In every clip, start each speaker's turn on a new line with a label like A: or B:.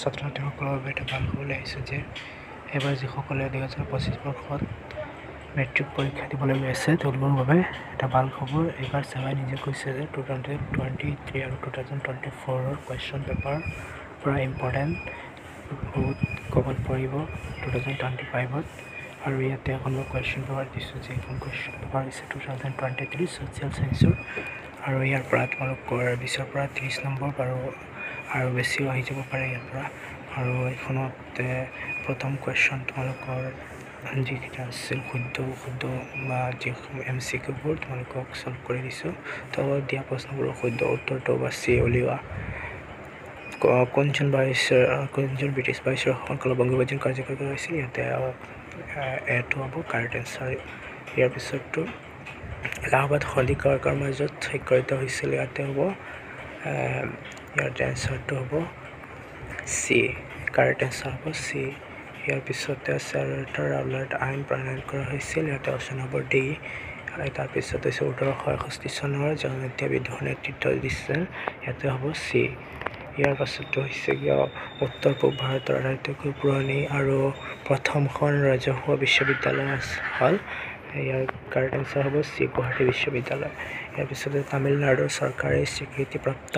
A: ছাত্ৰ ছাত্ৰীসকলৰ বাবে এটা ভাল খবৰ লৈ আহিছোঁ যে এইবাৰ যিসকলে 2025 বৰ্ষত মেট্ৰিক পৰীক্ষা দিবলৈ গৈ আছে তেওঁলোকৰ বাবে এটা ভাল খবৰ। এইবাৰ চাবাই নিজে কৈছে যে 2023 আৰু 2024 কুৱেশ্যন পেপাৰ পৰা ইম্পৰ্টেণ্ট বহুত ক'বাত পৰিব 2025ত। আৰু ইয়াতে এখন মই কুৱেশ্যন পেপাৰ দিছোঁ যে এইখন কুৱেশ্যন পেপাৰ হৈছে 2023 ছ'চিয়েল ছায়েন্সৰ। আৰু ইয়াৰ পৰা তোমালোকৰ 20ৰ পৰা 30 নম্বৰ আৰু বেছিও আহি যাব পাৰে ইয়াৰ পৰা। আৰু এইখনতে প্ৰথম কুৱেশ্যন তোমালোকৰ যিকেইটা আছিল শুদ্ধ বা যিসমূহ MCQবোৰ তোমালোকক ছল্ভ কৰি দিছোঁ। তো দিয়া প্ৰশ্নবোৰৰ শুদ্ধ উত্তৰটো বাছি উলিওৱা। কোনজন ব্ৰিটিছ ভাইচৰয় শাসনকালত বংগীয় কাৰ্যকৰী কৰা হৈছিল? ইয়াতে এটো হ'ব কাৰেক্ট এনচাৰ। ইয়াৰ পিছতটো এলাহাবাদ সন্ধিকাৰ মাজত স্বাক্ষৰিত হৈছিল। ইয়াতে হ'ব ইয়াৰ এনচাৰটো হ'ব চি, কাৰেক্ট এনচাৰ হ'ব চি। ইয়াৰ পিছতে আছে ৰাউলাট আইন প্ৰণয়ন কৰা হৈছিল। ইয়াতে অপশ্যন হ'ব ডি। তাৰপিছত হৈছে 1861 চনৰ জনজাতীয় বিদ্ৰোহৰ নেতৃত্ব দিছিল। ইয়াতে হ'ব চি। ইয়াৰ পাছতো হৈছে উত্তৰ পূব ভাৰতৰ আটাইতকৈ পুৰণি আৰু প্ৰথমখন ৰাজহুৱা বিশ্ববিদ্যালয় হ'ল। ইয়াৰ কাৰেক্ট এনচাৰ হ'ব চি, গুৱাহাটী বিশ্ববিদ্যালয়। ইয়াৰ পিছতে তামিলনাডুৰ চৰকাৰী স্বীকৃতিপ্ৰাপ্ত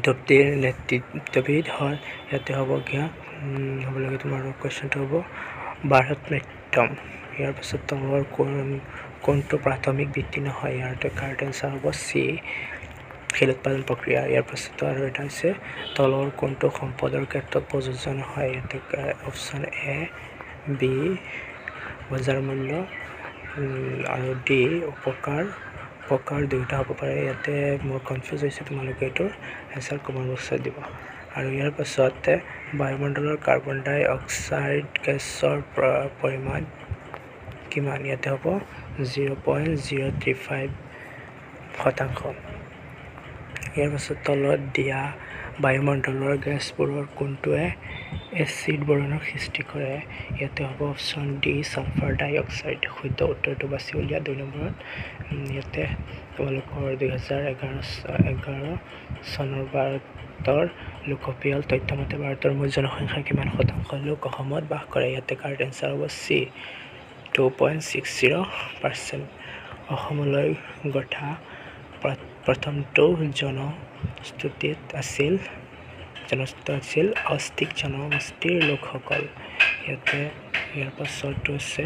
A: দপ্তৰীৰ নেতৃত্ববিদ হ'ল। ইয়াতে হ'ব হ'ব লাগে তোমাৰ কুৱেশ্যনটো হ'ব ভাৰত নাট্যম। ইয়াৰ পাছত তলৰ কোনটো প্ৰাথমিক বৃত্তি নহয়? ইয়াৰ কাৰেক্ট এনচাৰ হ'ব চি, শিল উৎপাদন প্ৰক্ৰিয়া। ইয়াৰ পাছত আৰু এটা হৈছে তলৰ কোনটো সম্পদৰ ক্ষেত্ৰত প্ৰযোজ্য নহয়? ইয়াতে অপশ্যন এ, বি বজাৰ মূল্য আৰু ডি উপকাৰ দুয়োটা হ'ব পাৰে। ইয়াতে মোৰ কনফিউজ হৈছে, তোমালোকে এইটোৰ এনচাৰ কমেণ্ট বক্সত দিব। আৰু ইয়াৰ পাছতে বায়ুমণ্ডলৰ কাৰ্বন ডাই অক্সাইড গেছৰ পৰিমাণ কিমান? ইয়াতে হ'ব 0.035%। ইয়াৰ পাছত তলত দিয়া বায়ুমণ্ডলৰ গেছবোৰৰ কোনটোৱে এচিড বৰণৰ সৃষ্টি কৰে? ইয়াতে হ'ব অপশ্যন ডি, ছালফাৰ ডাই অক্সাইড। শুদ্ধ উত্তৰটো বাছি উলিওৱা 2 নম্বৰত। ইয়াতে তোমালোকৰ 2011 চনৰ ভাৰতৰ লোকপিয়ল তথ্যমতে ভাৰতৰ মুঠ জনসংখ্যাৰ কিমান শতাংশ লোক অসমত বাস কৰে? ইয়াতে কাৰেক্ট এনচাৰ হ'ব চি, 2.60%। অসমলৈ গঠা প্ৰথমটো জনজাতি আছিল অষ্ট্ৰিক জনগোষ্ঠীৰ লোকসকল। ইয়াৰ পাছতো আছে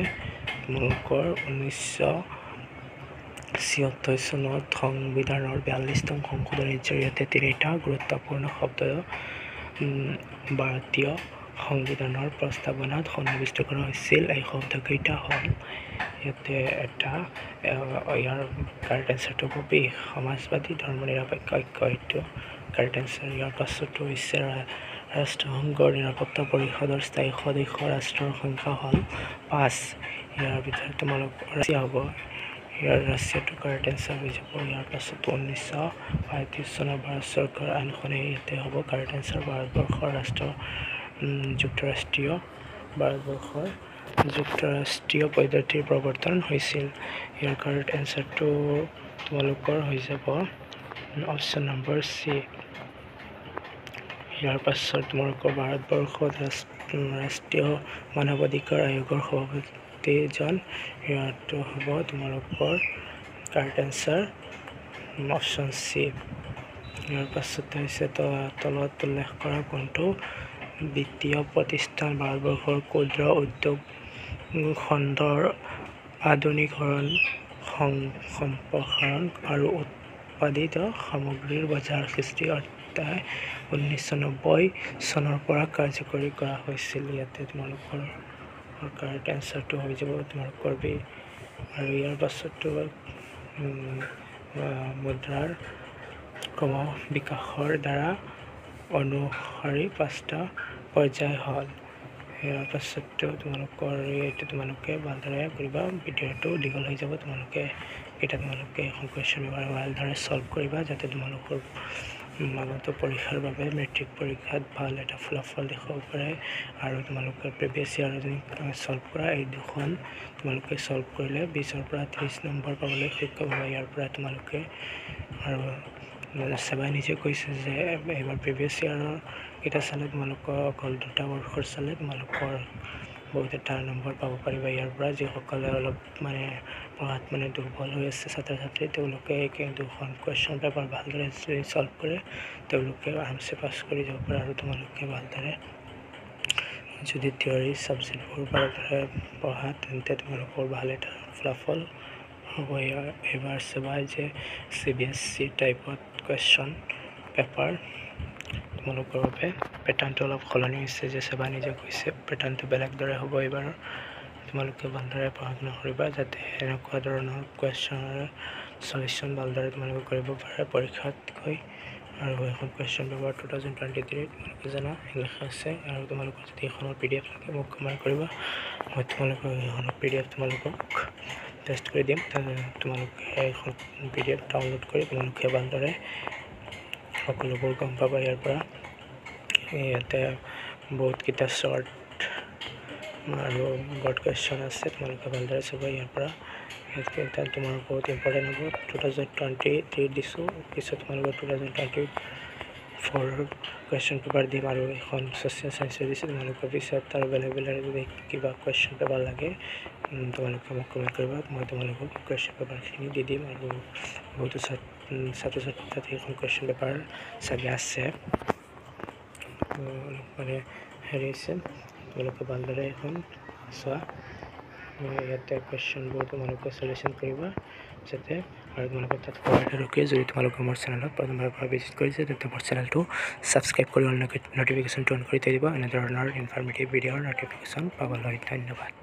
A: তোমালোকৰ 1976 চনত সংবিধানৰ 42তম সংশোধনীৰ জৰিয়তে 3টা গুৰুত্বপূৰ্ণ শব্দ ভাৰতীয় সংবিধানৰ প্ৰস্তাৱনাত সন্নিৱিষ্ট কৰা হৈছিল। এই শব্দকেইটা হ'ল, ইয়াতে ইয়াৰ কাৰেক্ট এনচাৰটো হ'ব বি, সমাজবাদী ধৰ্মনিৰপেক্ষ ঐক্য। এইটো কাৰেক্ট এনচাৰ। ইয়াৰ পাছতো হৈছে ৰাষ্ট্ৰসংঘৰ নিৰাপত্তা পৰিষদৰ স্থায়ী সদস্য ৰাষ্ট্ৰৰ সংখ্যা হ'ল 5। ইয়াৰ ভিতৰত তোমালোকৰ ৰাছিয়া হ'ব। ইয়াৰ ৰাছিয়াটো কাৰেক্ট এনচাৰ হৈ যাব। ইয়াৰ পাছত 1935 চনৰ ভাৰত চৰকাৰৰ আইনখনে ইয়াতে হ'ব কাৰেক্ট এনচাৰ। ভাৰতবৰ্ষৰ যুক্তৰাষ্ট্ৰীয় পদ্ধতিৰ প্ৰৱৰ্তন হৈছিল। ইয়াৰ কাৰেক্ট এনচাৰটো তোমালোকৰ হৈ যাব অপশ্যন নম্বৰ চি। ইয়াৰ পাছত তোমালোকৰ ভাৰতবৰ্ষত ৰাষ্ট্ৰীয় মানৱ অধিকাৰ আয়োগৰ সভাপতিজন। ইয়াতো হ'ব তোমালোকৰ কাৰেক্ট এনচাৰ অপশ্যন চি। ইয়াৰ পাছতে হৈছে তলত উল্লেখ কৰা কোনটো বিত্তীয় প্ৰতিষ্ঠান ভাৰতবৰ্ষৰ ক্ষুদ্ৰ উদ্যোগ খণ্ডৰ আধুনিকীকৰণ, সম্প্ৰসাৰণ আৰু উৎপাদিত সামগ্ৰীৰ বজাৰ সৃষ্টি অৰ্থাৎ 1990 চনৰ পৰা কাৰ্যকৰী কৰা হৈছিল? ইয়াতে তোমালোকৰ কাৰেক্ট এনচাৰটো হৈ যাব তোমালোকৰ বি। আৰু ইয়াৰ পাছতো মুদ্ৰাৰ ক্ৰম বিকাশৰ দ্বাৰা অনুসৰি 5টা পৰ্যায় হ'ল। ইয়াৰ পাছতো তোমালোকে ভালদৰে কৰিবা। ভিডিঅ'টো দীঘল হৈ যাব। তোমালোকে এখন কুৱেশ্যন পেপাৰ ভালদৰে ছল্ভ কৰিবা, যাতে তোমালোকৰ আগন্তুক পৰীক্ষাৰ বাবে মেট্ৰিক পৰীক্ষাত ভাল এটা ফলাফল দেখুৱাব পাৰে। আৰু তোমালোকে প্ৰিভিয়াছ ইয়াৰ ছল্ভ কৰা এই দুখন তোমালোকে ছল্ভ কৰিলে 20ৰ পৰা 30 নম্বৰ পাবলৈ সক্ষম হ'ব। ইয়াৰ পৰা তোমালোকে আৰু সেবাই নিজে কৈছে যে এইবাৰ প্ৰিভিয়াছ ইয়াৰৰ কেইটা চালে তোমালোকৰ অকল 2টা বৰ্ষৰ চালে তোমালোকৰ বহুত এটা নম্বৰ পাব পাৰিবা ইয়াৰ পৰা। যিসকলে অলপ মানে পঢ়াত মানে দুৰ্বল হৈ আছে ছাত্ৰ ছাত্ৰী, তেওঁলোকে দুখন কুৱেশ্যন পেপাৰ ভালদৰে যদি ছল্ভ কৰে তেওঁলোকে আৰামছে পাছ কৰি যাব পাৰে। আৰু তোমালোকে ভালদৰে যদি থিয়ৰী ছাবজেক্টবোৰ ভালদৰে পঢ়া তেন্তে তোমালোকৰ ভাল এটা ফলাফল হ'ব। এইবাৰ চাবা যে CBSE টাইপত কুৱেশ্যন পেপাৰ তোমালোকৰ বাবে পেটাৰ্ণটো অলপ সলনি হৈছে, যে চাবা নিজে কৈছে পেটাৰ্ণটো বেলেগ দৰে হ'ব এইবাৰ। তোমালোকে ভালদৰে পঢ়া শুনা কৰিবা যাতে এনেকুৱা ধৰণৰ কুৱেশ্যনৰ চলিউশ্যন ভালদৰে তোমালোকে কৰিব পাৰে পৰীক্ষাতকৈ। আৰু এখন কুৱেশ্যন পেপাৰ 2023 তোমালোকে জানা লিখা আছে। আৰু তোমালোকৰ যদি এইখনৰ PDF লাগে মোক কমেণ্ট কৰিবা, মই তোমালোকৰ এইখনৰ PDF তোমালোকক টেষ্ট কৰি দিম। তোমালোকে এইখন PDF ডাউনলোড কৰি তোমালোকে ভালদৰে সকলোবোৰ গম পাবা ইয়াৰ পৰা। ইয়াতে বহুতকেইটা শ্বৰ্ট আৰু বৰ্ড কুৱেশ্যন আছে, তোমালোকে ভালদৰে চাবা ইয়াৰ পৰা। এটা তোমাৰ বহুত ইম্পৰ্টেণ্ট হ'ব। 2023 দিছোঁ, পিছত তোমালোকৰ 2024 কুৱেশ্যন পেপাৰ দিম। আৰু এখন ছ'চিয়েল চায়েন্সৰ দিছোঁ, তোমালোকৰ পিছত আৰু বেলেগ বেলেগ যদি কিবা কুৱেশ্যন পেপাৰ লাগে তোমালোকে মোক কমেণ্ট কৰিবা, মই তোমালোকক কুৱেশ্যন পেপাৰখিনি দি দিম। আৰু বহুতো ছাত্ৰ ছাত্ৰী তাতে এখন কুৱেশ্যন পেপাৰ চাগে আছে মানে হেৰি আছে, তোমালোকে ভালদৰে এখন চোৱা। ইয়াতে কুৱেশ্যনবোৰ তোমালোকে চলিউশ্যন কৰিবা যাতে। আৰু তোমালোকে তাত ৰখি যদি তোমালোকে মোৰ চেনেলত প্ৰথমবাৰৰ পৰা ভিজিট কৰিছে তেন্তে মোৰ চেনেলটো ছাবস্ক্ৰাইব কৰি নটিফিকেশ্যনটো অন কৰি থৈ দিব এনেধৰণৰ ইনফৰ্মেটিভ ভিডিঅ'ৰ নটিফিকেশ্যন পাবলৈ। ধন্যবাদ।